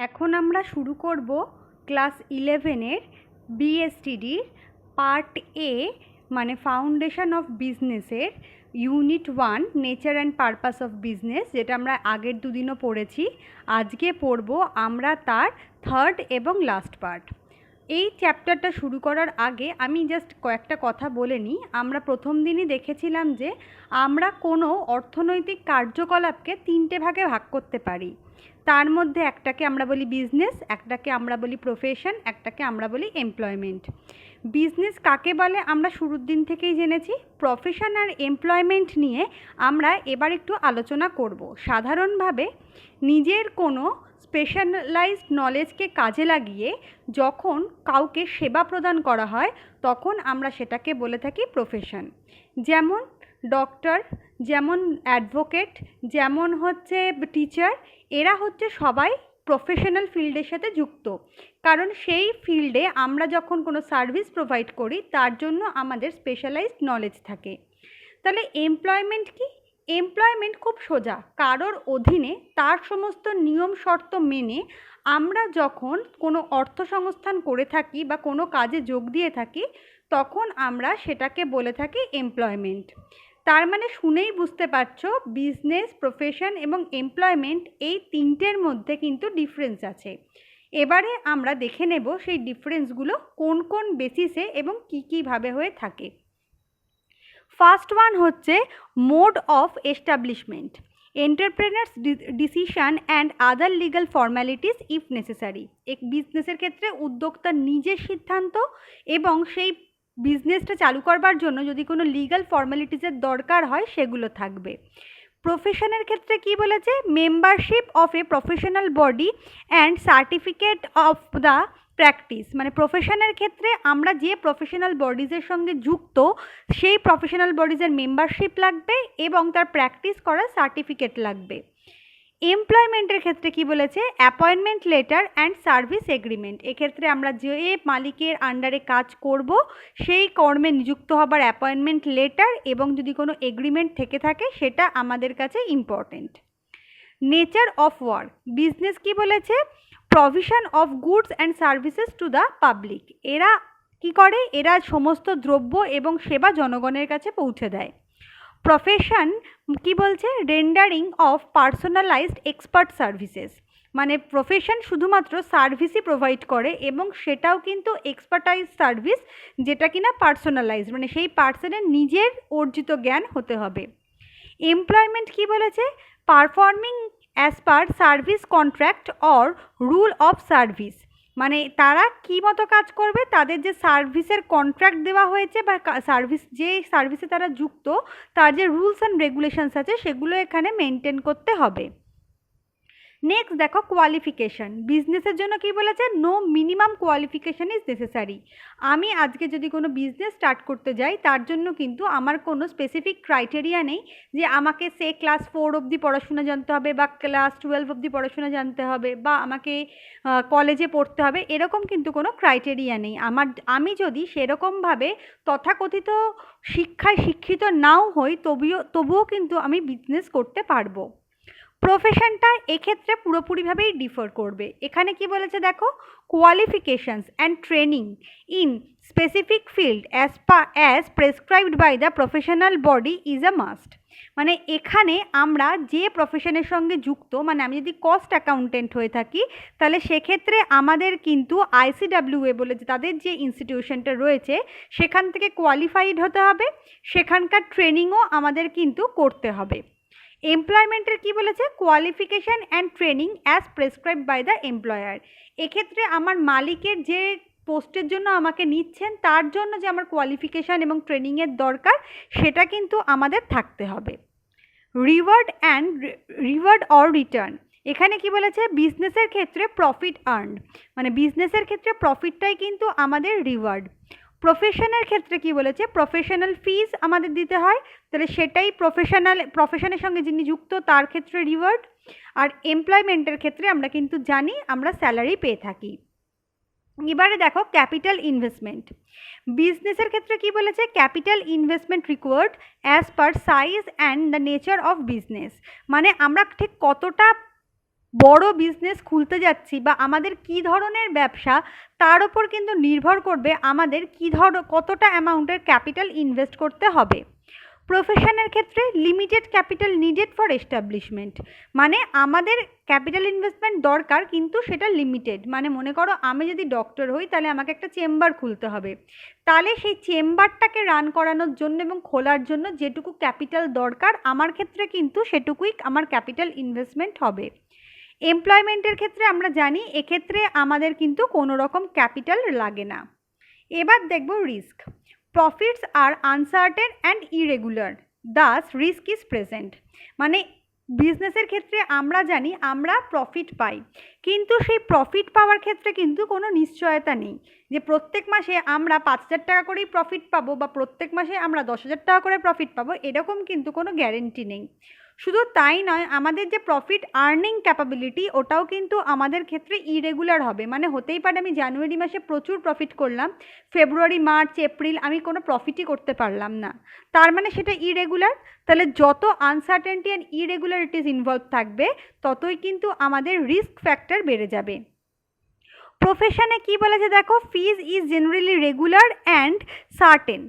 এখন আমরা শুরু করব ক্লাস 11-এর বিএসটিডির পার্ট এ মানে ফাউন্ডেশন অফ বিজনেসের unit 1 nature and purpose of business, যেটা আমরা আগের দুদিনও পড়েছি। আজকে পড়ব আমরা তার থার্ড এবং লাস্ট পার্ট। এই চ্যাপ্টারটা শুরু করার আগে আমি জাস্ট কয়েকটা কথা বলে নিই। আমরা প্রথম দিনই দেখেছিলাম যে আমরা কোনো অর্থনৈতিক কার্যকলাপকে 3টে ভাগে ভাগ করতে পারি। তার মধ্যে একটাকে আমরা বলি বিজনেস, একটাকে আমরা বলি প্রফেশন, একটাকে আমরা বলি এমপ্লয়মেন্ট। বিজনেস কাকে বলে আমরা শুরুর দিন থেকেই জেনেছি। প্রফেশন আর এমপ্লয়মেন্ট নিয়ে আমরা এবার একটু আলোচনা করব। সাধারণভাবে নিজের কোনো স্পেশালাইজড নলেজকে কাজে লাগিয়ে যখন কাউকে সেবা প্রদান করা হয় তখন আমরা সেটাকে বলে থাকি প্রফেশন। যেমন ডক্টর, যেমন অ্যাডভোকেট, যেমন হচ্ছে টিচার, এরা হচ্ছে সবাই প্রফেশনাল ফিল্ডের সাথে যুক্ত, কারণ সেই ফিল্ডে আমরা যখন কোনো সার্ভিস প্রোভাইড করি তার জন্য আমাদের স্পেশালাইজড নলেজ থাকে। তাহলে এমপ্লয়মেন্ট কি? এমপ্লয়মেন্ট খুব সোজা, কারোর অধীনে তার সমস্ত নিয়ম শর্ত মেনে আমরা যখন কোনো অর্থসংস্থান করে থাকি বা কোনো কাজে যোগ দিয়ে থাকি তখন আমরা সেটাকে বলে থাকি এমপ্লয়মেন্ট। তার মানে শুনেই বুঝতে পারছো বিজনেস, প্রফেশন এবং এমপ্লয়মেন্ট এই তিনটের মধ্যে কিন্তু ডিফারেন্স আছে। এবারে আমরা দেখে নেব সেই ডিফারেন্সগুলো কোন কোন বেসিসে এবং কী কীভাবে হয়ে থাকে। ফার্স্ট ওয়ান হচ্ছে mode of establishment, entrepreneurs decision and other legal formalities if necessary. এক বিজনেসের ক্ষেত্রে উদ্যোক্তার নিজের সিদ্ধান্ত এবং সেই বিজনেসটা চালু করবার জন্য যদি কোনো লিগাল ফর্ম্যালিটিসের দরকার হয় সেগুলো থাকবে। প্রফেশনের ক্ষেত্রে কি বলেছে? Membership of a professional body and certificate of the practice, মানে প্রফেশনের ক্ষেত্রে আমরা যে প্রফেশনাল বডিজের সঙ্গে যুক্ত সেই প্রফেশনাল বডিজের মেম্বারশিপ লাগবে এবং তার প্র্যাকটিস করার সার্টিফিকেট লাগবে। এমপ্লয়মেন্টের ক্ষেত্রে কি বলেছে? Appointment letter and service agreement. এক্ষেত্রে আমরা যে মালিকের আন্ডারে কাজ করব সেই কর্মে নিযুক্ত হবার অ্যাপয়েন্টমেন্ট লেটার এবং যদি কোনো এগ্রিমেন্ট থেকে থাকে সেটা আমাদের কাছে important. Nature of work, business কি বলেছে? Provision of goods and services to the public. এরা কি করে? এরা সমস্ত দ্রব্য এবং সেবা জনগণের কাছে পৌঁছে দেয়। প্রফেশন কি বলছে? Rendering of personalised expert services, মানে প্রফেশন শুধুমাত্র সার্ভিসই প্রোভাইড করে এবং সেটাও কিন্তু এক্সপার্টাইজ সার্ভিস, যেটা কিনা পার্সোনালাইজড, মানে সেই পার্সনের নিজের অর্জিত জ্ঞান হতে হবে। এমপ্লয়মেন্ট কি বলেছে? Performing as per service contract or rule of service, মানে তারা কী মতো কাজ করবে, তাদের যে সার্ভিসের কন্ট্রাক্ট দেওয়া হয়েছে বা যে সার্ভিসে তারা যুক্ত তার যে রুলস অ্যান্ড রেগুলেশনস আছে সেগুলো এখানে মেনটেন করতে হবে। নেক্সট দেখো কোয়ালিফিকেশান। বিজনেসের জন্য কি বলেছে? No minimum qualification is necessary. আমি আজকে যদি কোনো বিজনেস স্টার্ট করতে যাই তার জন্য কিন্তু আমার কোনো স্পেসিফিক ক্রাইটেরিয়া নেই যে আমাকে সে ক্লাস 4 অবধি পড়াশোনা জানতে হবে বা ক্লাস 12 অবধি পড়াশোনা জানতে হবে বা আমাকে কলেজে পড়তে হবে, এরকম কিন্তু কোনো ক্রাইটেরিয়া নেই। আমি যদি সেরকমভাবে তথাকথিত শিক্ষায় শিক্ষিত নাও হই তবুও কিন্তু আমি বিজনেস করতে পারবো। প্রফেশনটা এক্ষেত্রে পুরোপুরিভাবেই ডিফার করবে। এখানে কি বলেছে দেখো? Qualifications and training in specific field as prescribed by the professional body is a must. মানে এখানে আমরা যে প্রফেশনের সঙ্গে যুক্ত, মানে আমি যদি কস্ট অ্যাকাউন্টেন্ট হয়ে থাকি তাহলে সেক্ষেত্রে আমাদের কিন্তু ICWA বলে যে তাদের যে ইনস্টিটিউশনটা রয়েছে সেখান থেকে কোয়ালিফাইড হতে হবে, সেখানকার ট্রেনিংও আমাদের কিন্তু করতে হবে। এমপ্লয়মেন্টের কি বলেছে? Qualification and training as prescribed by the employer. এক্ষেত্রে আমার মালিকের যে পোস্টের জন্য আমাকে নিচ্ছেন তার জন্য যে আমার কোয়ালিফিকেশান এবং ট্রেনিংয়ের দরকার সেটা কিন্তু আমাদের থাকতে হবে। রিওয়ার্ড অর রিটার্ন, এখানে কি বলেছে? বিজনেসের ক্ষেত্রে প্রফিট আর্নড, মানে বিজনেসের ক্ষেত্রে প্রফিটটাই কিন্তু আমাদের রিওয়ার্ড। প্রফেশনের ক্ষেত্রে কি বলেছে? প্রফেশনাল ফিজ আমাদের দিতে হয়, তাহলে সেটাই প্রফেশনের সঙ্গে যিনি যুক্ত তার ক্ষেত্রে রিওয়ার্ড। আর এমপ্লয়মেন্টের ক্ষেত্রে আমরা কিন্তু জানি আমরা স্যালারি পেয়ে থাকি। এবারে দেখো ক্যাপিটাল ইনভেস্টমেন্ট। বিজনেসের ক্ষেত্রে কি বলেছে? Capital investment required as per size and the nature of business, মানে আমরা ঠিক কতটা বড় বিজনেস খুলতে যাচ্ছি বা আমাদের কী ধরনের ব্যবসা, তার ওপর কিন্তু নির্ভর করবে আমাদের কতটা অ্যামাউন্টের ক্যাপিটাল ইনভেস্ট করতে হবে। প্রফেশনের ক্ষেত্রে limited capital needed for establishment, মানে আমাদের ক্যাপিটাল ইনভেস্টমেন্ট দরকার কিন্তু সেটা লিমিটেড। মানে মনে করো আমি যদি ডক্টর হই তাহলে আমাকে একটা চেম্বার খুলতে হবে, তাহলে সেই চেম্বারটাকে রান করানোর জন্য এবং খোলার জন্য যেটুকু ক্যাপিটাল দরকার আমার ক্ষেত্রে কিন্তু সেটুকুই আমার ক্যাপিটাল ইনভেস্টমেন্ট হবে। এমপ্লয়মেন্টের ক্ষেত্রে আমরা জানি এক্ষেত্রে আমাদের কিন্তু কোনো রকম ক্যাপিটাল লাগে না। এবার দেখব রিস্ক। প্রফিটস আর uncertain and irregular, thus risk is present. মানে বিজনেসের ক্ষেত্রে আমরা জানি আমরা প্রফিট পাই, কিন্তু সেই প্রফিট পাওয়ার ক্ষেত্রে কিন্তু কোনো নিশ্চয়তা নেই যে প্রত্যেক মাসে আমরা 5,000 টাকা করেই প্রফিট পাবো বা প্রত্যেক মাসে আমরা 10,000 টাকা করে প্রফিট পাবো, এরকম কিন্তু কোনো গ্যারেন্টি নেই। শুধু তাই নয়, আমাদের যে প্রফিট আর্নিং ক্যাপাবিলিটি ওটাও কিন্তু আমাদের ক্ষেত্রে ইরেগুলার হবে। মানে হতেই পারে আমি জানুয়ারি মাসে প্রচুর প্রফিট করলাম, ফেব্রুয়ারি মার্চ এপ্রিল আমি কোনো প্রফিটই করতে পারলাম না, তার মানে সেটা ইরেগুলার। তাহলে যত আনসার্টেনটি অ্যান্ড ইরেগুলারিটিস ইনভলভ থাকবে ততই কিন্তু আমাদের রিস্ক ফ্যাক্টর বেড়ে যাবে। প্রফেশনে কি বলেছে দেখো, fees is generally regular and certain,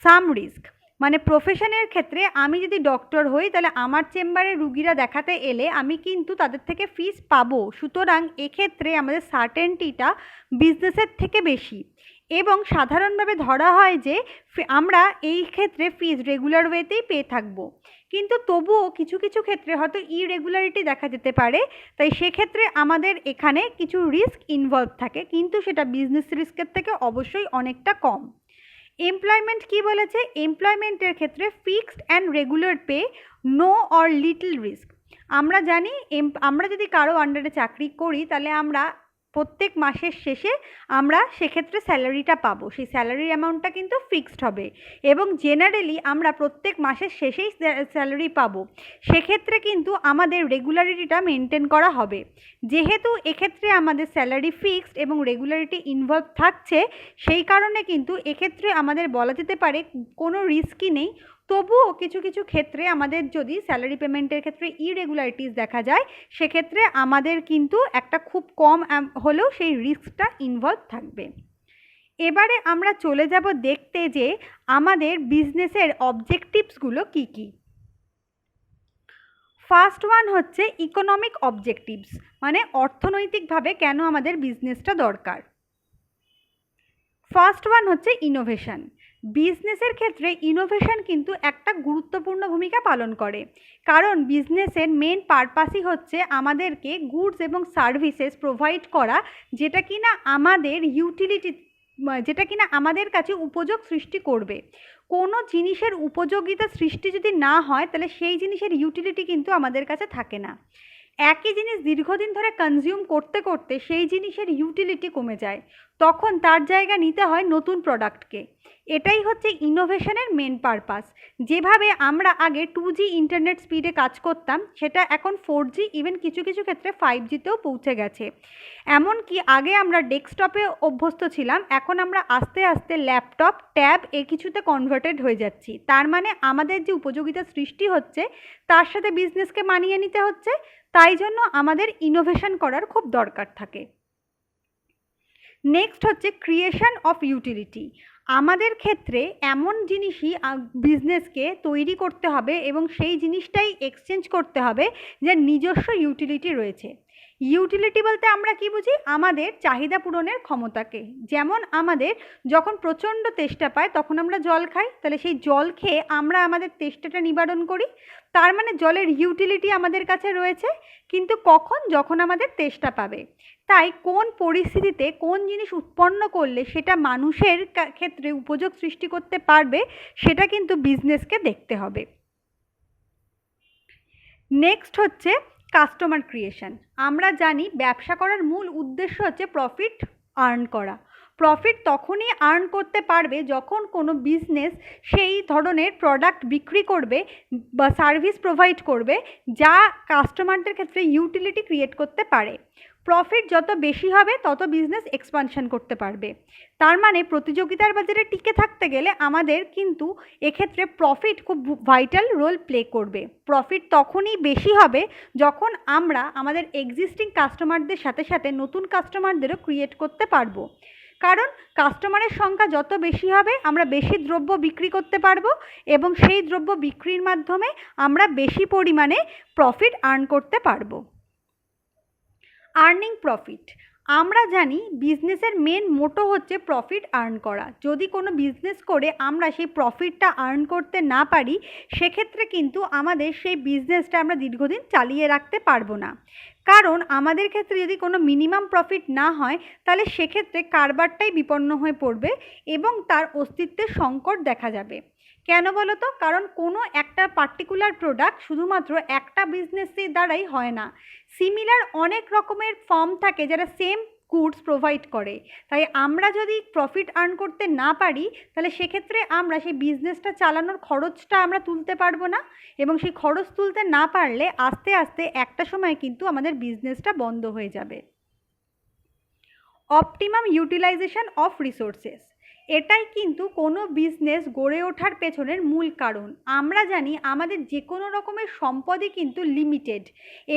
some risk. মানে প্রফেশনের ক্ষেত্রে আমি যদি ডক্টর হই তাহলে আমার চেম্বারে রুগীরা দেখাতে এলে আমি কিন্তু তাদের থেকে ফিস পাবো, সুতরাং এক্ষেত্রে আমাদের সার্টেনটিটা বিজনেসের থেকে বেশি। এবং সাধারণভাবে ধরা হয় যে আমরা এই ক্ষেত্রে ফিজ রেগুলার ওয়েতেই পেয়ে থাকবো, কিন্তু তবুও কিছু কিছু ক্ষেত্রে হয়তো ইরেগুলারিটি দেখা যেতে পারে, তাই সেক্ষেত্রে আমাদের এখানে কিছু রিস্ক ইনভলভ থাকে, কিন্তু সেটা বিজনেস রিস্কের থেকে অবশ্যই অনেকটা কম। এমপ্লয়মেন্ট কি বলেছে, এমপ্লয়মেন্টের ক্ষেত্রে fixed and regular pay, no or little risk. আমরা জানি আমরা যদি কারো আন্ডারে চাকরি করি তাহলে আমরা প্রত্যেক মাসের শেষে আমরা সেক্ষেত্রে স্যালারিটা পাবো, সেই স্যালারির অ্যামাউন্টটা কিন্তু ফিক্সড হবে এবং জেনারেলি আমরা প্রত্যেক মাসের শেষেই স্যালারি পাবো। সেক্ষেত্রে কিন্তু আমাদের রেগুলারিটিটা মেনটেন করা হবে। যেহেতু এক্ষেত্রে আমাদের স্যালারি ফিক্সড এবং রেগুলারিটি ইনভলভ থাকছে, সেই কারণে কিন্তু এক্ষেত্রে আমাদের বলা যেতে পারে কোনো রিস্কই নেই। তবুও কিছু কিছু ক্ষেত্রে আমাদের যদি স্যালারি পেমেন্টের ক্ষেত্রে ইরেগুলারিটিস দেখা যায়, সেক্ষেত্রে আমাদের কিন্তু একটা খুব কম হলেও সেই রিস্কটা ইনভলভ থাকবে। এবারে আমরা চলে যাব দেখতে যে আমাদের বিজনেসের অবজেক্টিভসগুলো কী কী। ফার্স্ট ওয়ান হচ্ছে ইকোনমিক অবজেক্টিভস, মানে অর্থনৈতিকভাবে কেন আমাদের বিজনেসটা দরকার। ফার্স্ট ওয়ান হচ্ছে ইনোভেশন। বিজনেসের ক্ষেত্রে ইনোভেশন কিন্তু একটা গুরুত্বপূর্ণ ভূমিকা পালন করে, কারণ বিজনেসের মেন পারপাসই হচ্ছে আমাদেরকে গুডস এবং সার্ভিসেস প্রোভাইড করা, যেটা কিনা আমাদের ইউটিলিটি, যেটা কিনা আমাদের কাছে উপযোগ সৃষ্টি করবে। কোনো জিনিসের উপযোগিতা সৃষ্টি যদি না হয় তাহলে সেই জিনিসের ইউটিলিটি কিন্তু আমাদের কাছে থাকে না। একই জিনিস দীর্ঘদিন ধরে কনজিউম করতে করতে সেই জিনিসের ইউটিলিটি কমে যায়, তখন তার জায়গা নিতে হয় নতুন প্রোডাক্টকে। এটাই হচ্ছে ইনোভেশনের মেন পারপাস। যেভাবে আমরা আগে 2G ইন্টারনেট স্পিডে কাজ করতাম, সেটা এখন 4G, ইভেন কিছু কিছু ক্ষেত্রে 5Gতেও পৌঁছে গেছে। এমনকি আগে আমরা ডেস্কটপে অভ্যস্ত ছিলাম, এখন আমরা আস্তে আস্তে ল্যাপটপ, ট্যাব এ কিছুতে কনভার্টেড হয়ে যাচ্ছি। তার মানে আমাদের যে উপযোগিতা সৃষ্টি হচ্ছে তার সাথে বিজনেসকে মানিয়ে নিতে হচ্ছে, তাই জন্য আমাদের ইনোভেশন করার খুব দরকার থাকে। নেক্সট হচ্ছে ক্রিয়েশন অফ ইউটিলিটি। আমাদের ক্ষেত্রে এমন জিনিসই বিজনেসকে তৈরি করতে হবে এবং সেই জিনিসটাই এক্সচেঞ্জ করতে হবে যার নিজস্ব ইউটিলিটি রয়েছে। ইউটিলিটি বলতে আমরা কি বুঝি, আমাদের চাহিদা পূরণের ক্ষমতাকে। যেমন আমাদের যখন প্রচণ্ড তেষ্টা পায় তখন আমরা জল খাই, তাহলে সেই জল খেয়ে আমরা আমাদের তেষ্টাটা নিবারণ করি, তার মানে জলের ইউটিলিটি আমাদের কাছে রয়েছে। কিন্তু কখন, যখন আমাদের তেষ্টা পাবে। তাই কোন পরিস্থিতিতে কোন জিনিস উৎপন্ন করলে সেটা মানুষের ক্ষেত্রে উপযোগ সৃষ্টি করতে পারবে, সেটা কিন্তু বিজনেসকে দেখতে হবে। নেক্সট হচ্ছে কাস্টমার ক্রিয়েশন। আমরা জানি ব্যবসা করার মূল উদ্দেশ্য হচ্ছে প্রফিট আর্ন করা। প্রফিট তখনই আর্ন করতে পারবে যখন কোনো বিজনেস সেই ধরনের প্রোডাক্ট বিক্রি করবে বা সার্ভিস প্রোভাইড করবে যা কাস্টমারদের ক্ষেত্রে ইউটিলিটি ক্রিয়েট করতে পারে। প্রফিট যত বেশি হবে তত বিজনেস এক্সপানশন করতে পারবে। তার মানে প্রতিযোগিতার বাজারে টিকে থাকতে গেলে আমাদের কিন্তু এক্ষেত্রে প্রফিট খুব ভাইটাল রোল প্লে করবে। প্রফিট তখনই বেশি হবে যখন আমরা আমাদের এক্সিস্টিং কাস্টমারদের সাথে সাথে নতুন কাস্টমারদেরও ক্রিয়েট করতে পারবো। কারণ কাস্টমারের সংখ্যা যত বেশি হবে আমরা বেশি দ্রব্য বিক্রি করতে পারবো এবং সেই দ্রব্য বিক্রির মাধ্যমে আমরা বেশি পরিমাণে প্রফিট আর্ন করতে পারবো। আর্নিং প্রফিট, আমরা জানি বিজনেসের মেন মোটো হচ্ছে প্রফিট আর্ন করা। যদি কোনো বিজনেস করে আমরা সেই প্রফিটটা আর্ন করতে না পারি সেক্ষেত্রে কিন্তু আমাদের সেই বিজনেসটা আমরা দীর্ঘদিন চালিয়ে রাখতে পারবো না। কারণ আমাদের ক্ষেত্রে যদি কোনো মিনিমাম প্রফিট না হয় তাহলে সেক্ষেত্রে কারবারটাই বিপন্ন হয়ে পড়বে এবং তার অস্তিত্বের সংকট দেখা যাবে। কেন বলো তো? কারণ কোনো একটা পার্টিকুলার প্রোডাক্ট শুধুমাত্র একটা বিজনেসের দ্বারাই হয় না। সিমিলার অনেক রকমের ফার্ম থাকে যারা সেম গুডস প্রোভাইড করে। তাই আমরা যদি প্রফিট আর্ন করতে না পারি তাহলে সেক্ষেত্রে আমরা সেই বিজনেসটা চালানোর খরচটা আমরা তুলতে পারবো না এবং সেই খরচ তুলতে না পারলে আস্তে আস্তে একটা সময় কিন্তু আমাদের বিজনেসটা বন্ধ হয়ে যাবে। অপটিমাম ইউটিলাইজেশন অফ রিসোর্সেস, এটাই কিন্তু কোনো বিজনেস গড়ে ওঠার পেছনের মূল কারণ। আমরা জানি আমাদের যে কোনো রকমের সম্পদই কিন্তু লিমিটেড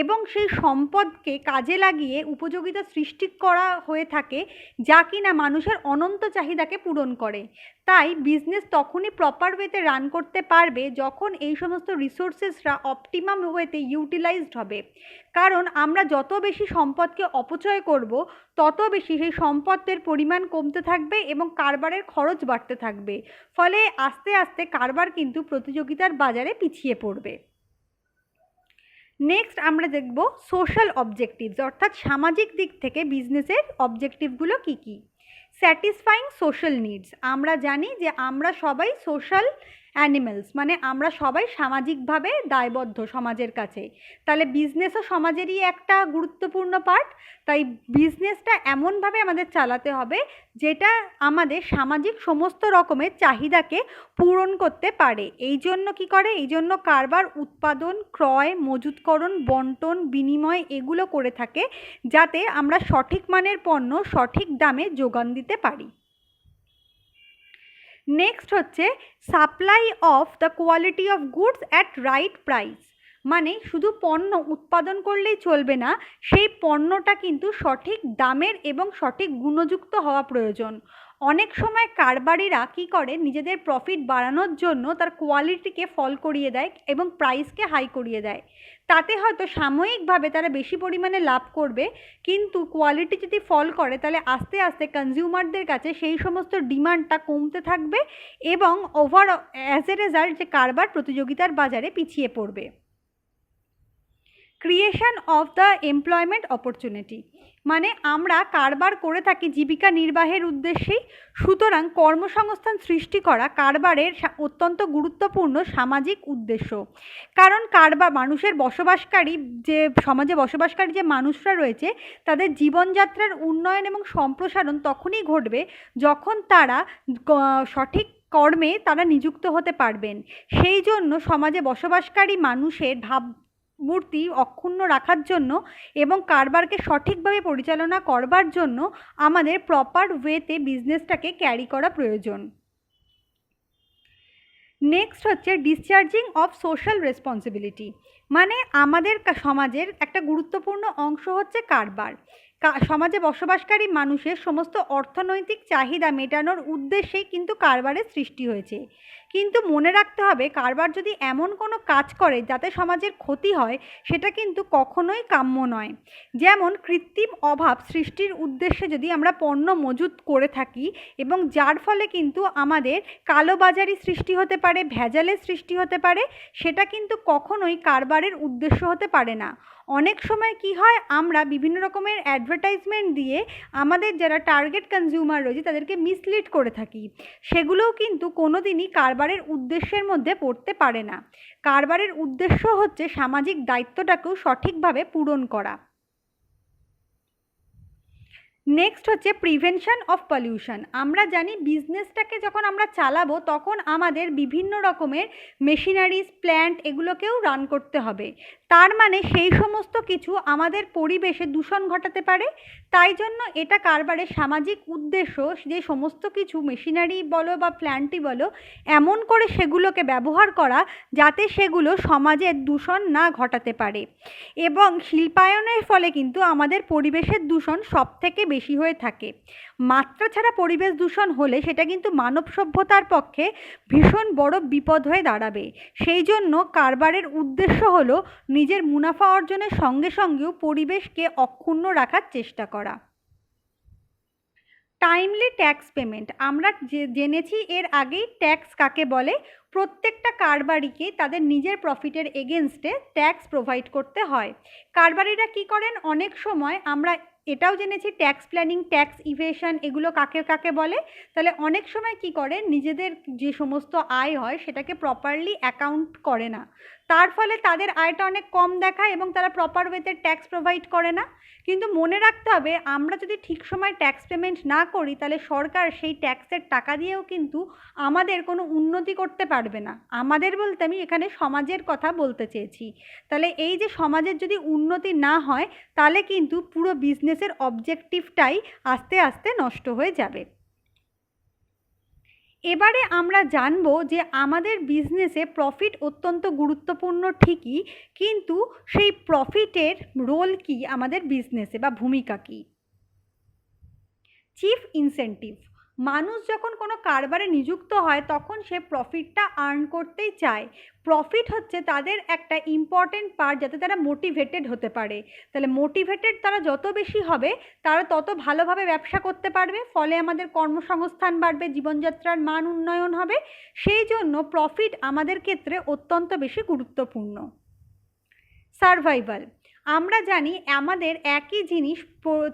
এবং সেই সম্পদকে কাজে লাগিয়ে উপযোগিতা সৃষ্টি করা হয়ে থাকে যা কিনা মানুষের অনন্ত চাহিদাকে পূরণ করে। তাই বিজনেস তখনই প্রপার ওয়েতে রান করতে পারবে যখন এই সমস্ত রিসোর্সেসরা অপটিমাম ওয়েতে ইউটিলাইজড হবে। কারণ আমরা যত বেশি সম্পদকে অপচয় করব তত বেশি সেই সম্পদের পরিমাণ কমতে থাকবে এবং কারবারের খরচ বাড়তে থাকবে। ফলে আস্তে আস্তে কারবার কিন্তু প্রতিযোগিতার বাজারে পিছিয়ে পড়বে। নেক্সট আমরা দেখব সোশ্যাল অবজেক্টিভস, অর্থাৎ সামাজিক দিক থেকে বিজনেসের অবজেক্টিভগুলো কী কী। স্যাটিসফাইং সোশ্যাল নিডস, আমরা জানি যে আমরা সবাই সোশ্যাল অ্যানিমেলস, মানে আমরা সবাই সামাজিকভাবে দায়বদ্ধ সমাজের কাছে। তাহলে বিজনেসও সমাজেরই একটা গুরুত্বপূর্ণ পার্ট। তাই বিজনেসটা এমনভাবে আমাদের চালাতে হবে যেটা আমাদের সামাজিক সমস্ত রকমের চাহিদাকে পূরণ করতে পারে। এই জন্য কী করে? এই জন্য কারবার উৎপাদন, ক্রয়, মজুতকরণ, বন্টন, বিনিময় এগুলো করে থাকে যাতে আমরা সঠিক মানের পণ্য সঠিক দামে যোগান দিতে পারি। নেক্সট হচ্ছে supply of the quality of goods at right price, মানে শুধু পণ্য উৎপাদন করলেই চলবে না, সেই পণ্যটা কিন্তু সঠিক দামের এবং সঠিক গুণযুক্ত হওয়া প্রয়োজন। অনেক সময় কারবারিরা কী করে? নিজেদের প্রফিট বাড়ানোর জন্য তার কোয়ালিটিকে ফল করিয়ে দেয় এবং প্রাইসকে হাই করিয়ে দেয়। তাতে হয়তো সাময়িকভাবে তারা বেশি পরিমাণে লাভ করবে, কিন্তু কোয়ালিটি যদি ফল করে তাহলে আস্তে আস্তে কনজিউমারদের কাছে সেই সমস্ত ডিমান্ডটা কমতে থাকবে এবং ওভার অ্যাজ এ রেজাল্ট যে কারবার প্রতিযোগিতার বাজারে পিছিয়ে পড়বে। Creation of the employment opportunity, মানে আমরা কারবার করে থাকি জীবিকা নির্বাহের উদ্দেশ্যেই। সুতরাং কর্মসংস্থান সৃষ্টি করা কারবারের অত্যন্ত গুরুত্বপূর্ণ সামাজিক উদ্দেশ্য। কারণ কারবার মানুষের বসবাসকারী যে সমাজে বসবাসকারী যে মানুষরা রয়েছে তাদের জীবনযাত্রার উন্নয়ন এবং সম্প্রসারণ তখনই ঘটবে যখন তারা সঠিক কর্মে তারা নিযুক্ত হতে পারবেন। সেই জন্য সমাজে বসবাসকারী মানুষের ভাবমূর্তি অক্ষুণ্ণ রাখার জন্য এবং কারবারকে সঠিকভাবে পরিচালনা করবার জন্য আমাদের প্রপার ওয়েতে বিজনেসটাকে ক্যারি করা প্রয়োজন। নেক্সট হচ্ছে ডিসচার্জিং অফ সোশ্যাল রেসপন্সিবিলিটি, মানে আমাদের সমাজের একটা গুরুত্বপূর্ণ অংশ হচ্ছে কারবার। সমাজে বসবাসকারী মানুষের সমস্ত অর্থনৈতিক চাহিদা মেটানোর উদ্দেশ্যেই কিন্তু কারবারের সৃষ্টি হয়েছে। কিন্তু মনে রাখতে হবে কারবার যদি এমন কোনো কাজ করে যাতে সমাজের ক্ষতি হয় সেটা কিন্তু কখনোই কাম্য নয়। যেমন কৃত্রিম অভাব সৃষ্টির উদ্দেশ্যে যদি আমরা পণ্য মজুত করে থাকি এবং যার ফলে কিন্তু আমাদের কালোবাজারি সৃষ্টি হতে পারে, ভেজালের সৃষ্টি হতে পারে, সেটা কিন্তু কখনোই কারবারের উদ্দেশ্য হতে পারে না। অনেক সময় কি হয়? আমরা বিভিন্ন রকমের অ্যাডভার্টাইজমেন্ট দিয়ে আমাদের যারা টার্গেট কনজিউমার রয়েছে তাদেরকে মিসলিড করে থাকি। সেগুলোও কিন্তু কোনো দিনই কারবারের উদ্দেশ্যের মধ্যে পড়তে পারে না। কারবারের উদ্দেশ্য হচ্ছে সামাজিক দায়িত্বটাকেও সঠিকভাবে পূরণ করা। নেক্সট হচ্ছে প্রিভেনশন অফ পলিউশন। আমরা জানি বিজনেসটাকে যখন আমরা চালাবো তখন আমাদের বিভিন্ন রকমের মেশিনারিজ, প্ল্যান্ট এগুলোকেও রান করতে হবে। তার মানে সেই সমস্ত কিছু আমাদের পরিবেশে দূষণ ঘটাতে পারে। তাই জন্য এটা কারবারের সামাজিক উদ্দেশ্য যে সমস্ত কিছু মেশিনারি বলো বা প্ল্যান্টই বলো এমন করে সেগুলোকে ব্যবহার করা যাতে সেগুলো সমাজের দূষণ না ঘটাতে পারে। এবং শিল্পায়নের ফলে কিন্তু আমাদের পরিবেশের দূষণ সবথেকে বেশি হয়ে থাকে। মাত্রা ছাড়া পরিবেশ দূষণ হলে সেটা কিন্তু মানব সভ্যতার পক্ষে ভীষণ বড় বিপদ হয়ে দাঁড়াবে। সেই জন্য কারবারের উদ্দেশ্য হলো নিজের মুনাফা অর্জনের সঙ্গে সঙ্গেও পরিবেশকে অক্ষুণ্ণ রাখার চেষ্টা করা। টাইমলি ট্যাক্স পেমেন্ট, আমরা জেনেছি এর আগেই ট্যাক্স কাকে বলে। প্রত্যেকটা কারবারিকে তাদের নিজের প্রফিটের এগেনস্টে ট্যাক্স প্রোভাইড করতে হয়। কারবারিরা কি করেন, অনেক সময় আমরা এটাও জেনেছি ট্যাক্স প্ল্যানিং, ট্যাক্স ইভেশন এগুলো কাকে কাকে বলে। তাহলে অনেক সময় কি করে, নিজেদের যে সমস্ত আয় হয় সেটাকে প্রপারলি অ্যাকাউন্ট করে না, তার ফলে তাদের আয়টা অনেক কম দেখায় এবং তারা প্রপার ওয়েতে ট্যাক্স প্রোভাইড করে না। কিন্তু মনে রাখতে হবে, আমরা যদি ঠিক সময় ট্যাক্স পেমেন্ট না করি তাহলে সরকার সেই ট্যাক্সের টাকা দিয়েও কিন্তু আমাদের কোনো উন্নতি করতে পারবে না। আমাদের বলতে আমি এখানে সমাজের কথা বলতে চেয়েছি। তাহলে এই যে সমাজের যদি উন্নতি না হয় তাহলে কিন্তু পুরো বিজনেসের অবজেক্টিভটাই আস্তে আস্তে নষ্ট হয়ে যাবে। এবারে আমরা জানব যে আমাদের বিজনেসে প্রফিট অত্যন্ত গুরুত্বপূর্ণ ঠিকই, কিন্তু সেই প্রফিটের রোল কি আমাদের বিজনেসে বা ভূমিকা কী। চিফ ইনসেন্টিভ, মানুষ যখন কোনো কারবারে নিযুক্ত হয় তখন সে প্রফিটটা আর্ন করতেই চায়। প্রফিট হচ্ছে তাদের একটা ইম্পর্টেন্ট পার্ট যাতে তারা মোটিভেটেড হতে পারে। তাহলে মোটিভেটেড তারা যত বেশি হবে তারা তত ভালোভাবে ব্যবসা করতে পারবে, ফলে আমাদের কর্মসংস্থান বাড়বে, জীবনযাত্রার মান উন্নয়ন হবে। সেই জন্য প্রফিট আমাদের ক্ষেত্রে অত্যন্ত বেশি গুরুত্বপূর্ণ। সার্ভাইভাল, আমরা জানি আমাদের একই জিনিস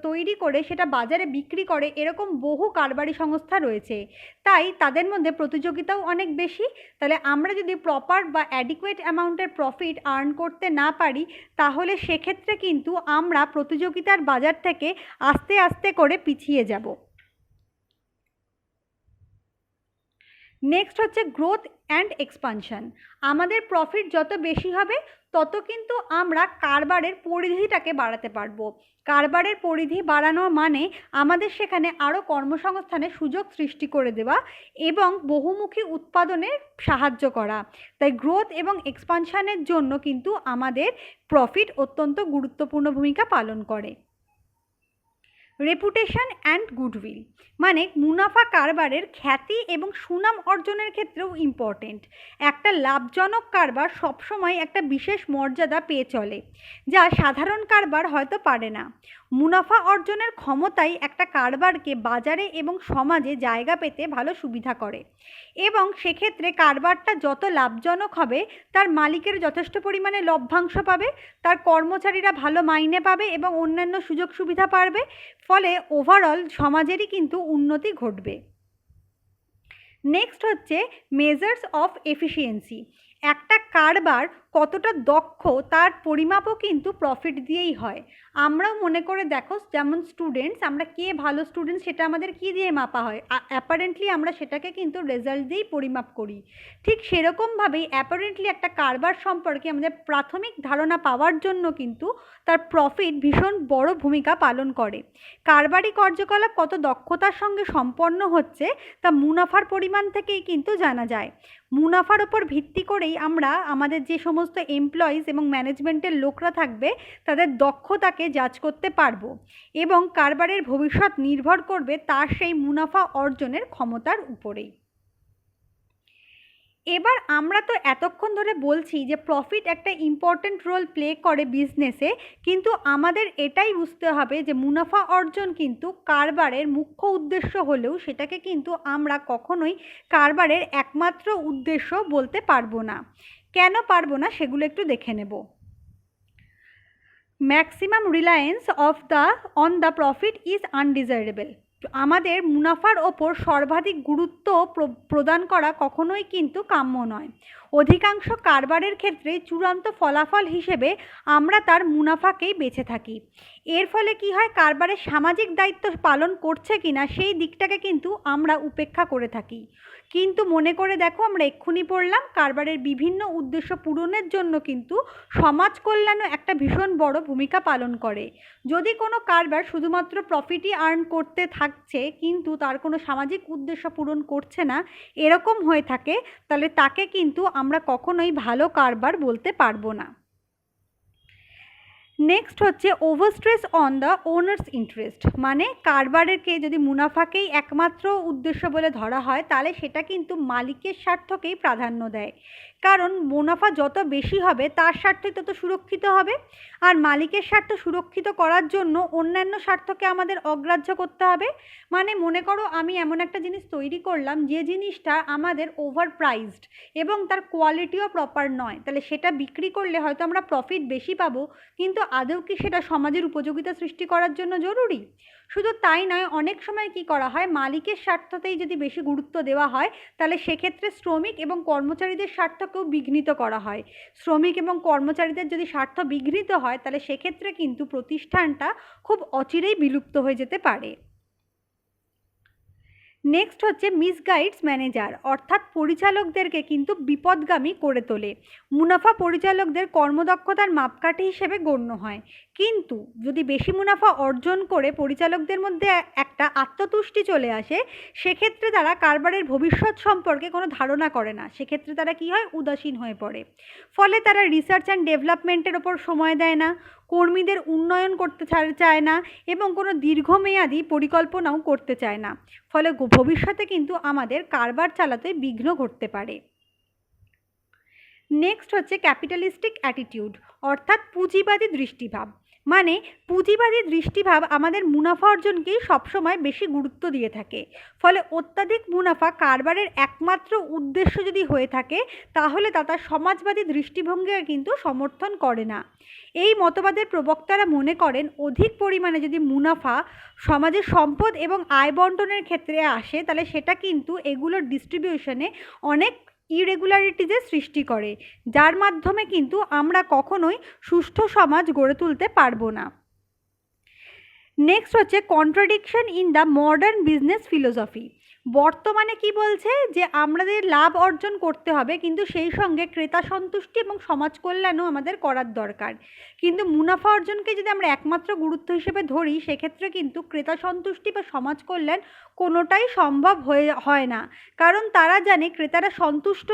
তৈরি করে সেটা বাজারে বিক্রি করে এরকম বহু কারবারি সংস্থা রয়েছে, তাই তাদের মধ্যে প্রতিযোগিতাও অনেক বেশি। তাহলে আমরা যদি প্রপার বা অ্যাডিকুয়েট অ্যামাউন্টের প্রফিট আর্ন করতে না পারি তাহলে সেক্ষেত্রে কিন্তু আমরা প্রতিযোগিতার বাজার থেকে আস্তে আস্তে করে পিছিয়ে যাব। নেক্সট হচ্ছে গ্রোথ অ্যান্ড এক্সপানশন। আমাদের প্রফিট যত বেশি হবে তত কিন্তু আমরা কারবারের পরিধিটাকে বাড়াতে পারবো। কারবারের পরিধি বাড়ানো মানে আমাদের সেখানে আরও কর্মসংস্থানের সুযোগ সৃষ্টি করে দেওয়া এবং বহুমুখী উৎপাদনে সাহায্য করা। তাই গ্রোথ এবং এক্সপানশনের জন্য কিন্তু আমাদের প্রফিট অত্যন্ত গুরুত্বপূর্ণ ভূমিকা পালন করে। রেপুটেশন অ্যান্ড গুডউইল, মানে মুনাফা কারবারের খ্যাতি এবং সুনাম অর্জনের ক্ষেত্রেও ইম্পর্টেন্ট। একটা লাভজনক কারবার সবসময় একটা বিশেষ মর্যাদা পেয়ে চলে, যা সাধারণ কারবার হয়তো পারে না। মুনাফা অর্জনের ক্ষমতাই একটা কারবারকে বাজারে এবং সমাজে জায়গা পেতে ভালো সুবিধা করে, এবং সেক্ষেত্রে কারবারটা যত লাভজনক হবে তার মালিকের যথেষ্ট পরিমাণে লভ্যাংশ পাবে, তার কর্মচারীরা ভালো মাইনে পাবে এবং অন্যান্য সুযোগ সুবিধা পাবে, ফলে ওভারঅল সমাজেরই কিন্তু উন্নতি ঘটবে। নেক্সট হচ্ছে মেজার্স অফ এফিসিয়েন্সি। একটা কারবার কতটা দক্ষ তার পরিমাপও কিন্তু প্রফিট দিয়েই হয়। আমরাও মনে করে দেখো, যেমন স্টুডেন্টস, আমরা কে ভালো স্টুডেন্টস সেটা আমাদের কী দিয়ে মাপা হয়, অ্যাপারেন্টলি আমরা সেটাকে কিন্তু রেজাল্ট দিয়েই পরিমাপ করি। ঠিক সেরকমভাবেই অ্যাপারেন্টলি একটা কারবার সম্পর্কে আমাদের প্রাথমিক ধারণা পাওয়ার জন্য কিন্তু তার প্রফিট ভীষণ বড় ভূমিকা পালন করে। কারবারি কার্যকলাপ কত দক্ষতার সঙ্গে সম্পন্ন হচ্ছে তা মুনাফার পরিমাণ থেকেই কিন্তু জানা যায়। মুনাফার ওপর ভিত্তি করেই আমরা আমাদের যে সমস্ত এমপ্লয়িজ এবং ম্যানেজমেন্টের লোকরা থাকবে তাদের দক্ষতাকে জাজ করতে পারবো, এবং কারবারের ভবিষ্যৎ নির্ভর করবে তার সেই মুনাফা অর্জনের ক্ষমতার উপরেই। এবার আমরা তো এতক্ষণ ধরে বলছি যে প্রফিট একটা ইম্পর্ট্যান্ট রোল প্লে করে বিজনেসে, কিন্তু আমাদের এটাই বুঝতে হবে যে মুনাফা অর্জন কিন্তু কারবারের মুখ্য উদ্দেশ্য হলেও সেটাকে কিন্তু আমরা কখনোই কারবারের একমাত্র উদ্দেশ্য বলতে পারবো না। কেন পারবো না সেগুলো একটু দেখে নেব। Maximum Reliance on the profit is undesirable. আমাদের মুনাফার ওপর সর্বাধিক গুরুত্ব প্রদান করা কখনোই কিন্তু কাম্য নয়। অধিকাংশ কারবারের ক্ষেত্রে চূড়ান্ত ফলাফল হিসেবে আমরা তার মুনাফাকেই বেছে থাকি। এর ফলে কি হয়, কারবারের সামাজিক দায়িত্ব পালন করছে কিনা সেই দিকটাকে কিন্তু আমরা উপেক্ষা করে থাকি। কিন্তু মনে করে দেখো, আমরা এক্ষুনি পড়লাম কারবারের বিভিন্ন উদ্দেশ্য পূরণের জন্য কিন্তু সমাজ কল্যাণও একটা ভীষণ বড় ভূমিকা পালন করে। যদি কোনো কারবার শুধুমাত্র প্রফিটই আর্ন করতে থাকছে কিন্তু তার কোনো সামাজিক উদ্দেশ্য পূরণ করছে না, এরকম হয়ে থাকে, তাহলে তাকে কিন্তু আমরা কখনোই ভালো কারবার বলতে পারবো না। নেক্সট হচ্ছে ওভারস্ট্রেস অন দ্য ওনার্স ইন্টারেস্ট। মানে কারবারকে যদি মুনাফাকেই একমাত্র উদ্দেশ্য বলে ধরা হয়, তাহলে সেটা কিন্তু মালিকের স্বার্থকেই প্রাধান্য দেয়। কারণ মুনাফা যত বেশি হবে তার স্বার্থই তত সুরক্ষিত হবে, আর মালিকের স্বার্থ সুরক্ষিত করার জন্য অন্যান্য স্বার্থকে আমাদের অগ্রাহ্য করতে হবে। মানে মনে করো আমি এমন একটা জিনিস তৈরি করলাম যে জিনিসটা আমাদের ওভার প্রাইসড এবং তার কোয়ালিটিও প্রপার নয়, তাহলে সেটা বিক্রি করলে হয়তো আমরা প্রফিট বেশি পাবো, কিন্তু আদৌ কি সেটা সমাজের উপযোগিতা সৃষ্টি করার জন্য জরুরি? শুধু তাই নয়, অনেক সময় কি করা হয়, মালিকের স্বার্থতেই যদি বেশি গুরুত্ব দেওয়া হয় তাহলে সেক্ষেত্রে শ্রমিক এবং কর্মচারীদের স্বার্থকেও বিঘ্নিত করা হয়। শ্রমিক এবং কর্মচারীদের যদি স্বার্থ বিঘ্নিত হয় তাহলে সেক্ষেত্রে কিন্তু প্রতিষ্ঠানটা খুব অচিরেই বিলুপ্ত হয়ে যেতে পারে। নেক্সট হচ্ছে মিসগাইডস ম্যানেজার, অর্থাৎ পরিচালকদেরকে কিন্তু বিপদগামী করে তোলে। মুনাফা পরিচালকদের কর্মদক্ষতার মাপকাঠি হিসেবে গণ্য হয়, কিন্তু যদি বেশি মুনাফা অর্জন করে পরিচালকদের মধ্যে একটা আত্মতুষ্টি চলে আসে, সেক্ষেত্রে তারা কারবারের ভবিষ্যৎ সম্পর্কে কোনো ধারণা করে না। সেক্ষেত্রে তারা কি হয়, উদাসীন হয়ে পড়ে। ফলে তারা রিসার্চ অ্যান্ড ডেভেলপমেন্টের ওপর সময় দেয় না, কর্মীদের উন্নয়ন করতে চায় না এবং কোনো দীর্ঘমেয়াদী পরিকল্পনাও করতে চায় না। ফলে ভবিষ্যতে কিন্তু আমাদের কারবার চালাতে বিঘ্ন ঘটতে পারে। নেক্সট হচ্ছে ক্যাপিটালিস্টিক অ্যাটিটিউড, অর্থাৎ পুঁজিবাদী দৃষ্টিভাব। মানে পুঁজিবাদী দৃষ্টিভাব আমাদের মুনাফা অর্জনকেই সবসময় বেশি গুরুত্ব দিয়ে থাকে। ফলে অত্যাধিক মুনাফা কারবারের একমাত্র উদ্দেশ্য যদি হয়ে থাকে, তাহলে তা তার সমাজবাদী দৃষ্টিভঙ্গিকে কিন্তু সমর্থন করে না। এই মতবাদের প্রবক্তারা মনে করেন, অধিক পরিমাণে যদি মুনাফা সমাজের সম্পদ এবং আয় বন্টনের ক্ষেত্রে আসে, তাহলে সেটা কিন্তু এগুলোর ডিস্ট্রিবিউশনে অনেক ইরেগুলারিটিজের সৃষ্টি করে, যার মাধ্যমে কিন্তু আমরা কখনোই সুষ্ঠু সমাজ গড়ে তুলতে পারবো না। নেক্সট হচ্ছে contradiction in the modern business philosophy. বর্তমানে কি বলছে যে আমাদের লাভ অর্জন করতে হবে, কিন্তু সেই সঙ্গে ক্রেতা সন্তুষ্টি এবং সমাজ কল্যাণও আমাদের করার দরকার। কিন্তু মুনাফা অর্জনকে যদি আমরা একমাত্র গুরুত্ব হিসেবে ধরি, সেক্ষেত্রে কিন্তু ক্রেতা সন্তুষ্টি বা সমাজ কল্যাণ কোনোটাই সম্ভব হয় না। কারণ তারা জানে ক্রেতারা সন্তুষ্ট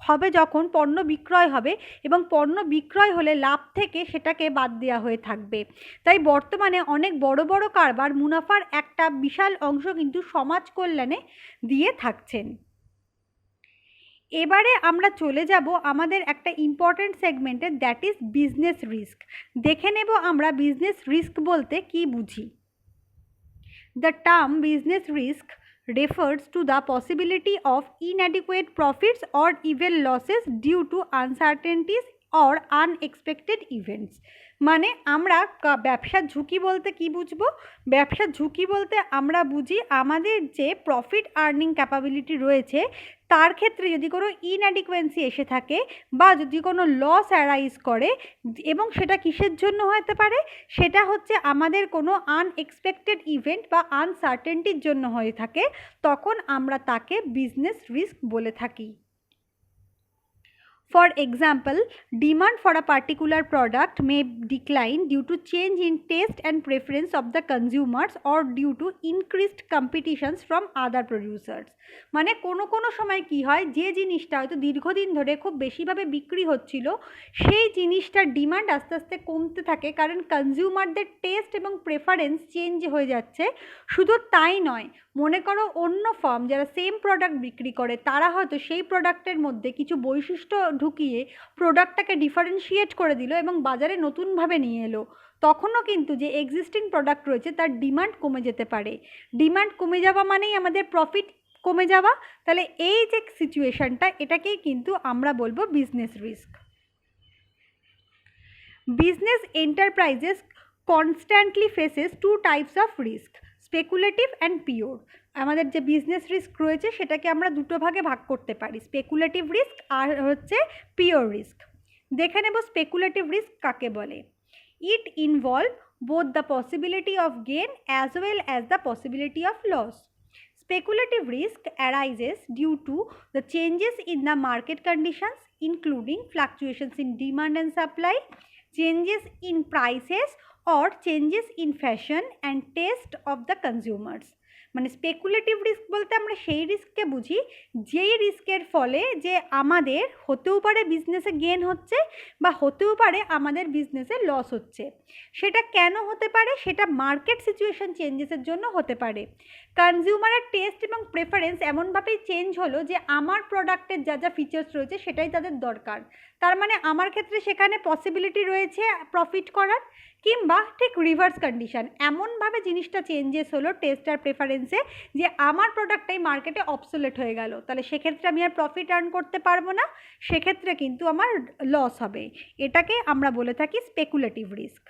হবে যখন পণ্য বিক্রয় হবে, এবং পণ্য বিক্রয় হলে লাভ থেকে সেটাকে বাদ দেওয়া হয়ে থাকবে। তাই বর্তমানে অনেক বড় বড় কারবার মুনাফার একটা বিশাল অংশ কিন্তু সমাজ কল্যাণে দিয়ে থাকছেন। এবারে আমরা চলে যাব আমাদের একটা ইম্পর্টেন্ট সেগমেন্টে, দ্যাট ইজ বিজনেস রিস্ক। দেখে নেব আমরা বিজনেস রিস্ক বলতে কি বুঝি। The term business risk refers to the possibility of inadequate profits or even losses due to uncertainties or unexpected events. মানে আমরা ব্যবসার ঝুঁকি বলতে কি বুঝবো? ব্যবসার ঝুঁকি বলতে আমরা বুঝি আমাদের যে প্রফিট আর্নিং ক্যাপাবিলিটি রয়েছে তার ক্ষেত্রে যদি কোনো ইনঅ্যাডিকুয়েন্সি এসে থাকে বা যদি কোনো লস অ্যারাইজ করে, এবং সেটা কিসের জন্য হতে পারে, সেটা হচ্ছে আমাদের কোনো আনএক্সপেক্টেড ইভেন্ট বা আনসার্টেনটির জন্য হয়ে থাকে, তখন আমরা তাকে বিজনেস রিস্ক বলে থাকি। For example, demand for a particular product may decline due to change in taste and preference of the consumers or due to increased competitions from other producers. মানে কোনো সময় কি হয়, যে জিনিসটা হয়তো দীর্ঘদিন ধরে খুব বেশিভাবে বিক্রি হচ্ছিল, সেই জিনিসটার ডিমান্ড আস্তে আস্তে কমতে থাকে, কারণ কনজিউমারদের টেস্ট এবং প্রেফারেন্স চেঞ্জ হয়ে যাচ্ছে। শুধু তাই নয়, মনে করো অন্য ফার্ম যারা সেম প্রোডাক্ট বিক্রি করে, তারা হয়তো সেই প্রোডাক্টের মধ্যে কিছু বৈশিষ্ট্য ঢুকিয়ে প্রোডাক্টটাকে ডিফারেন্সিয়েট করে দিল এবং বাজারে নতুনভাবে নিয়ে এলো, তখনও কিন্তু যে এক্সিস্টিং প্রোডাক্ট রয়েছে তার ডিমান্ড কমে যেতে পারে। ডিমান্ড কমে যাওয়া মানেই আমাদের প্রফিট কমে যাওয়া। তাহলে এই যে সিচুয়েশনটা, এটাকেই কিন্তু আমরা বলবো business risk. Business enterprises constantly faces two types of risk, speculative and pure. আমাদের যে বিজনেস রিস্ক রয়েছে সেটাকে আমরা দুটো ভাগে ভাগ করতে পারি, স্পেকুলেটিভ রিস্ক আর হচ্ছে পিওর রিস্ক। দেখে নেব স্পেকুলেটিভ রিস্ক কাকে বলে। ইট involve both the possibility of gain as well as the possibility of loss. Speculative risk arises due to the changes in the market conditions, including fluctuations in demand and supply, changes in prices, or changes in fashion and taste of the consumers. মানে speculative risk বলতে আমরা সেই রিস্ককে বুঝি যেই রিস্কের ফলে যে আমাদের হতেও পারে বিজনেসে গেন হচ্ছে বা হতেও পারে আমাদের বিজনেসে লস হচ্ছে। সেটা কেন হতে পারে? সেটা মার্কেট সিচুয়েশন চেঞ্জেসের জন্য হতে পারে। কনজিউমারের টেস্ট এবং প্রেফারেন্স এমনভাবেই চেঞ্জ হলো যে আমার প্রোডাক্টের যা যা ফিচার্স রয়েছে সেটাই তাদের দরকার, তার মানে আমার ক্ষেত্রে সেখানে পসিবিলিটি রয়েছে প্রফিট করার, কিংবা ঠিক রিভার্স কন্ডিশন, এমনভাবে জিনিসটা চেঞ্জেস হলো টেস্ট আর প্রেফারেন্সে যে আমার প্রোডাক্টটাই মার্কেটে অবসোলেট হয়ে গেল, তাহলে সেক্ষেত্রে আমি আর প্রফিট আর্ন করতে পারবো না, সেক্ষেত্রে কিন্তু আমার লস হবে। এটাকে আমরা বলে থাকি speculative risk.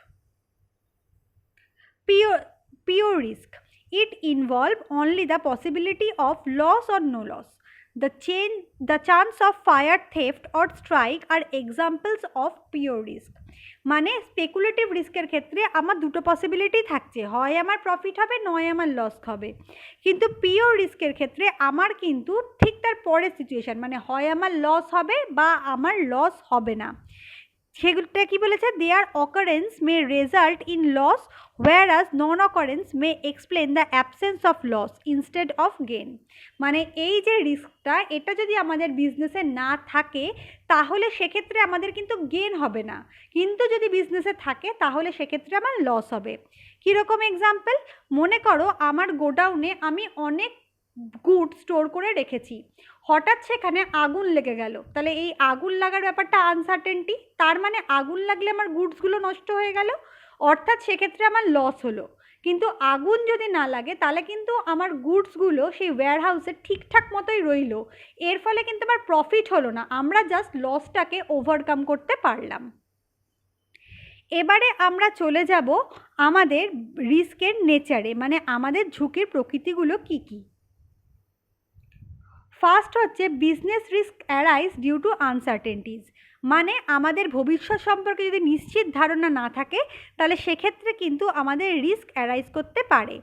Pure risk, it involve only the possibility of loss or no loss. The chance of fire, theft or strike are examples of pure risk. মানে স্পেকুলেটিভ রিস্কের ক্ষেত্রে আমার দুটো পসিবিলিটি থাকছে, হয় আমার প্রফিট হবে নয় আমার লস হবে। কিন্তু পিওর রিস্কের ক্ষেত্রে আমার কিন্তু ঠিক তার পরের সিচুয়েশান, মানে হয় আমার লস হবে বা আমার লস হবে না। সেগুলোটা কি বলেছে, their occurrence may result in loss whereas non-occurrence may explain the absence of loss instead of gain. মানে এই যে রিস্কটা, এটা যদি আমাদের বিজনেসে না থাকে তাহলে সেক্ষেত্রে আমাদের কিন্তু গেন হবে না, কিন্তু যদি বিজনেসে থাকে তাহলে সেক্ষেত্রে আমার লস হবে। কীরকম এক্সাম্পল, মনে করো আমার গোডাউনে আমি অনেক গুড স্টোর করে রেখেছি, হঠাৎ সেখানে আগুন লেগে গেল, তাহলে এই আগুন লাগার ব্যাপারটা আনসার্টেনটি, তার মানে আগুন লাগলে আমার গুডসগুলো নষ্ট হয়ে গেল, অর্থাৎ সেক্ষেত্রে আমার লস হলো। কিন্তু আগুন যদি না লাগে তাহলে কিন্তু আমার গুডসগুলো সেই ওয়্যারহাউসে ঠিকঠাক মতোই রইল, এর ফলে কিন্তু আমার প্রফিট হলো না, আমরা জাস্ট লসটাকে ওভারকাম করতে পারলাম। এবারে আমরা চলে যাব আমাদের রিস্কের নেচারে, মানে আমাদের ঝুঁকির প্রকৃতিগুলো কি কি। ফার্স্ট হচ্ছে business risk arise due to uncertainties, মানে আমাদের ভবিষ্যৎ সম্পর্কে যদি নিশ্চিত ধারণা না থাকে তাহলে সেক্ষেত্রে কিন্তু আমাদের রিস্ক অ্যারাইজ করতে পারে,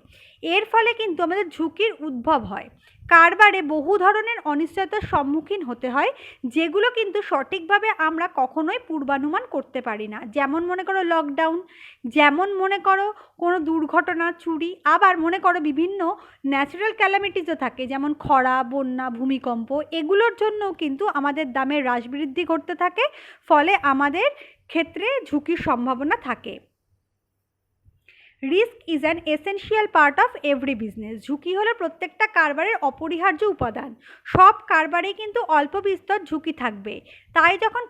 এর ফলে কিন্তু আমাদের ঝুঁকির উদ্ভব হয়। কারবারে বহু ধরনের অনিশ্চয়তার সম্মুখীন হতে হয় যেগুলো কিন্তু সঠিকভাবে আমরা কখনোই পূর্বানুমান করতে পারি না, যেমন মনে করো লকডাউন, যেমন মনে করো কোনো দুর্ঘটনা, চুরি, আবার মনে করো বিভিন্ন ন্যাচারাল ক্যালামিটিসও থাকে যেমন খরা, বন্যা, ভূমিকম্প, এগুলোর জন্য কিন্তু আমাদের দামের হ্রাস বৃদ্ধি ঘটতে থাকে, ফলে আমাদের ক্ষেত্রে ঝুঁকির সম্ভাবনা থাকে। Risk is an essential part of every business, ঝুঁকি হলো প্রত্যেকটা কারবারের অপরিহার্য উপাদান, সব কারবারেই কিন্তু অল্প বিস্তর ঝুঁকি থাকবে, তাই যখন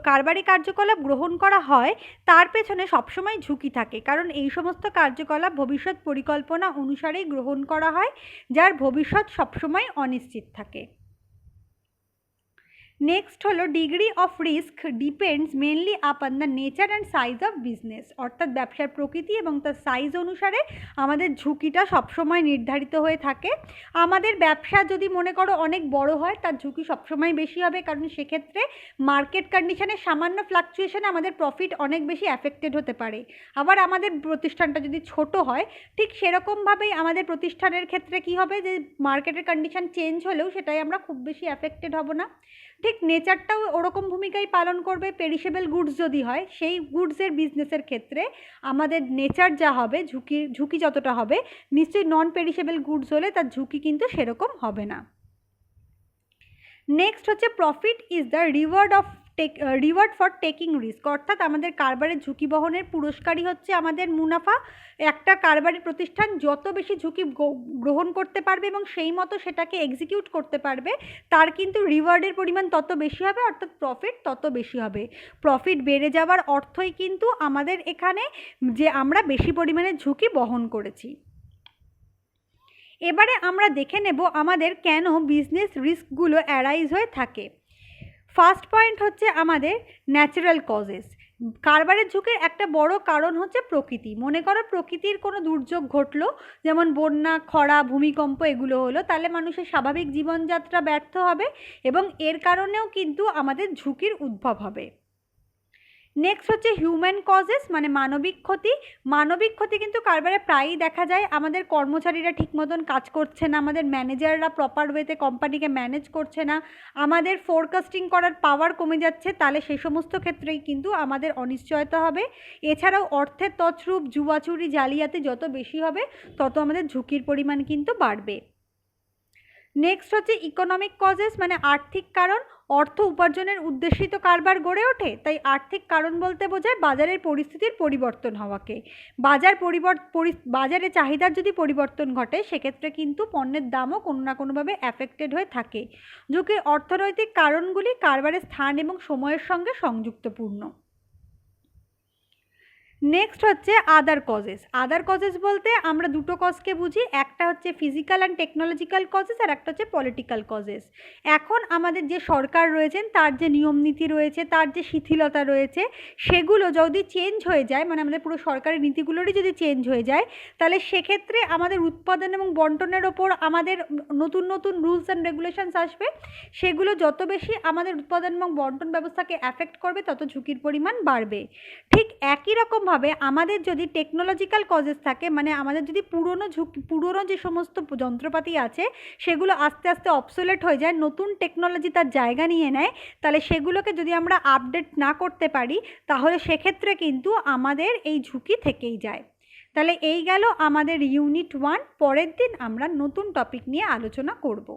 কারবারি কার্যকলাপ গ্রহণ করা হয় তার পেছনে সবসময় ঝুঁকি থাকে, কারণ এই সমস্ত কার্যকলাপ ভবিষ্যৎ পরিকল্পনা অনুসারেই গ্রহণ করা হয়, যার ভবিষ্যৎ সবসময় অনিশ্চিত থাকে। নেক্সট হলো degree of risk depends mainly upon the nature and size of business, অর্থাৎ ব্যবসার প্রকৃতি এবং তার সাইজ অনুসারে আমাদের ঝুঁকিটা সবসময় নির্ধারিত হয়ে থাকে। আমাদের ব্যবসা যদি মনে করো অনেক বড় হয় তার ঝুঁকি সবসময় বেশি হবে, কারণ সেক্ষেত্রে মার্কেট কন্ডিশনে সামান্য ফ্লাকচুয়েশনে আমাদের প্রফিট অনেক বেশি অ্যাফেক্টেড হতে পারে। আবার আমাদের প্রতিষ্ঠানটা যদি ছোট হয় ঠিক সেরকমভাবেই আমাদের প্রতিষ্ঠানের ক্ষেত্রে কি হবে, যে মার্কেটের কন্ডিশন চেঞ্জ হলেও সেটাই আমরা খুব বেশি অ্যাফেক্টেড হব না। ঠিক নেচারটাও ওরকম ভূমিকাই পালন করবে। পেরিশেবল গুডস যদি হয় সেই গুডসের বিজনেসের ক্ষেত্রে আমাদের নেচার যা হবে, ঝুঁকি যতটা হবে, নিশ্চয়ই নন পেরিশেবল গুডস হলে তার ঝুঁকি কিন্তু সেরকম হবে না। নেক্সট হচ্ছে profit is the reward for taking risk, অর্থাৎ আমাদের কারবারের ঝুঁকি বহনের পুরস্কারই হচ্ছে আমাদের মুনাফা। একটা কারবারি প্রতিষ্ঠান যত বেশি ঝুঁকি গ্রহণ করতে পারবে এবং সেই মতো সেটাকে এক্সিকিউট করতে পারবে তার কিন্তু রিওয়ার্ডের পরিমাণ তত বেশি হবে, অর্থাৎ প্রফিট তত বেশি হবে। প্রফিট বেড়ে যাওয়ার অর্থই কিন্তু আমাদের এখানে যে আমরা বেশি পরিমাণে ঝুঁকি বহন করেছি। এবারে আমরা দেখে নেব আমাদের কেন বিজনেস রিস্কগুলো অ্যারাইজ হয়ে থাকে। ফার্স্ট পয়েন্ট হচ্ছে আমাদের ন্যাচারাল কজেস, কারবারের ঝুঁকির একটা বড় কারণ হচ্ছে প্রকৃতি। মনে করো প্রকৃতির কোনো দুর্যোগ ঘটলো, যেমন বন্যা, খরা, ভূমিকম্প এগুলো হলো, তাহলে মানুষের স্বাভাবিক জীবনযাত্রা ব্যর্থ হবে এবং এর কারণেও কিন্তু আমাদের ঝুঁকির উদ্ভব হবে। নেক্সট হচ্ছে হিউম্যান কজেস, মানে মানবিক ক্ষতি। মানবিক ক্ষতি কিন্তু কারবারে প্রায়ই দেখা যায়। আমাদের কর্মচারীরা ঠিক মতন কাজ করছে না, আমাদের ম্যানেজাররা প্রপার ওয়েতে কোম্পানিকে ম্যানেজ করছে না, আমাদের ফোরকাস্টিং করার পাওয়ার কমে যাচ্ছে, তাহলে সে সমস্ত ক্ষেত্রেই কিন্তু আমাদের অনিশ্চয়তা হবে। এছাড়াও অর্থের তছরূপ, জুয়াচুরি, জালিয়াতি যত বেশি হবে তত আমাদের ঝুঁকির পরিমাণ কিন্তু বাড়বে। নেক্সট হচ্ছে ইকোনমিক কজেস, মানে আর্থিক কারণ। অর্থ উপার্জনের উদ্দেশ্যেই তো কারবার গড়ে ওঠে, তাই আর্থিক কারণ বলতে বোঝায় বাজারের পরিস্থিতির পরিবর্তন হওয়াকে। বাজারে চাহিদার যদি পরিবর্তন ঘটে সেক্ষেত্রে কিন্তু পণ্যের দামও কোনো না কোনোভাবে অ্যাফেক্টেড হয়ে থাকে। ঝুঁকির অর্থনৈতিক কারণগুলি কারবারের স্থান এবং সময়ের সঙ্গে সংযুক্তপূর্ণ। নেক্সট হচ্ছে আদার কজেস। আদার কজেস বলতে আমরা দুটো কজকে বুঝি, একটা হচ্ছে ফিজিক্যাল অ্যান্ড টেকনোলজিক্যাল কজেস আর একটা হচ্ছে পলিটিক্যাল কজেস। এখন আমাদের যে সরকার রয়েছেন তার যে নিয়মনীতি রয়েছে, তার যে শিথিলতা রয়েছে, সেগুলো যদি চেঞ্জ হয়ে যায়, মানে আমাদের পুরো সরকারি নীতিগুলোরই যদি চেঞ্জ হয়ে যায়, তাহলে সেক্ষেত্রে আমাদের উৎপাদন এবং বন্টনের ওপর আমাদের নতুন নতুন রুলস অ্যান্ড রেগুলেশনস আসবে। সেগুলো যত বেশি আমাদের উৎপাদন এবং বন্টন ব্যবস্থাকে অ্যাফেক্ট করবে তত ঝুঁকির পরিমাণ বাড়বে। ঠিক একই রকমভাবে আমাদের যদি টেকনোলজিক্যাল কজেস থাকে, মানে আমাদের যদি পুরনো যে সমস্ত যন্ত্রপাতি আছে সেগুলো আস্তে আস্তে অবসোলেট হয়ে যায়, নতুন টেকনোলজি তার জায়গা নিয়ে নেয়, তাহলে সেগুলোকে যদি আমরা আপডেট না করতে পারি তাহলে সেক্ষেত্রে কিন্তু আমাদের এই ঝুঁকি থেকেই যায়। তাহলে এই গেল আমাদের ইউনিট 1। পরের দিন আমরা নতুন টপিক নিয়ে আলোচনা করব।